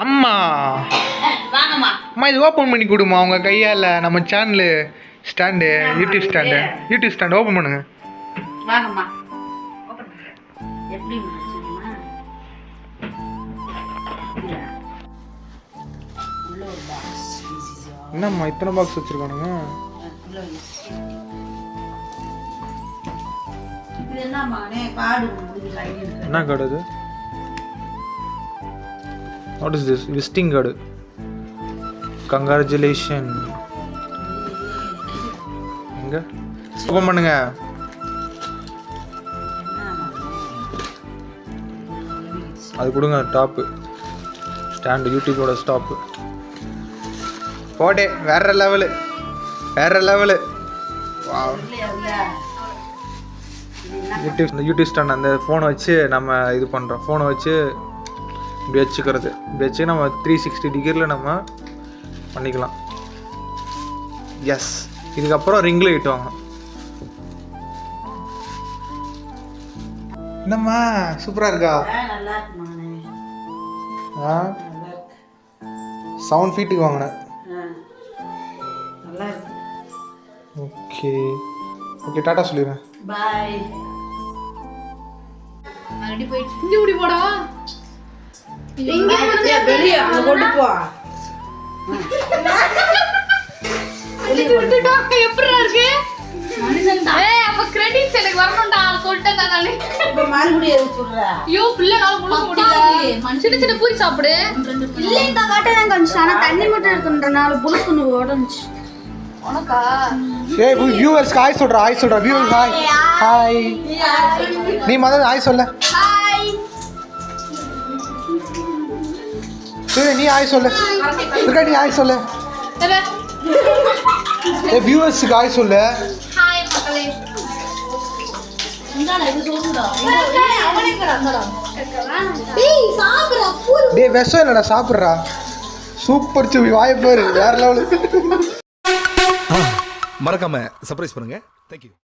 அம்மா வாங்கம்மா. அம்மா இது ஓப்பன் பண்ணி கொடுமா உங்கள் கையால் நம்ம channel stand YouTube stand open பண்ணுங்க. வாங்கம்மா. ஓபன் பண்ணு. எப்படி தெரியுமா? உள்ள ஒரு பாக்ஸ். என்னம்மா இத்தனை பாக்ஸ் வச்சுருக்கானுங்க? இது என்னம்மா கார்டு என்ன கார்டு அது? What is this? Visiting card. Congratulation. எங்க ஓப்பன் பண்ணுங்க. அது கொடுங்க டாப்பு ஸ்டாண்டு யூடியூபோட ஸ்டாப்பு போட்டே வேற லெவலு யூடியூப் ஸ்டாண்ட் அந்த ஃபோனை வச்சு நம்ம இது பண்ணுறோம். ஃபோனை வச்சு இப்படி வச்சுக்கிறது. இப்படி வச்சு நம்ம 360 டிகிரியில் நம்ம பண்ணிக்கலாம். எஸ், இதுக்கப்புறம் ரிங்கில் இட்டுவாங்க. என்னம்மா சூப்பராக இருக்கா? நல்லா இருக்குமா? 7 ஃபீட்டுக்கு வாங்கினேன். நல்லா இருக்கு. ஓகே ஓகே டாடா சொல்லிடுறேன். பாய். அடி போய் இங்க ஓடி போடா. இங்க வெளிய அங்க கொண்டு போ. விட்டுட்டா எப்பறா இருக்கு? மனுஷன்டா. அப்ப கிரெடிட்ஸ் எனக்கு வரணும்டா சொல்லிட்டேன் நானே. இப்ப மறுபடியும் எதுக்கு சொல்ற? ஐயோ பிள்ளைனால முழுங்க முடியல. சின்ன பூரி சாப்பிடு. இல்ல இந்த காட்டதான் கொஞ்சம் ஆனா தண்ணி மட்டும் இருக்குன்றனால புளுக்குன்னு உடஞ்சி. உனக்கா? ஏய் வியூவர்ஸ்க்கு ஹாய் சொல்றா. Viewers hi. நீ முதல்ல ஹாய் சொல்ல. ஹாய். சரி நீ ஹாய் சொல்லு. நீ ஹாய் சொல்லு. ஏய் வியூவர்ஸ்க்கு ஹாய் சொல்லு. ஹாய் மக்களே. இந்தாடா இது சொல்லுடா. அவனுக்கு ரங்கடா. டேய் சாப்பிடுடா பூரி. டேய் வெசம் என்னடா சாப்பிடுறா. சூப்பர் சுவி வாய் பாரு வேற லெவல். மறக்காம சர்ப்ரைஸ் பண்ணுங்க. Thank you.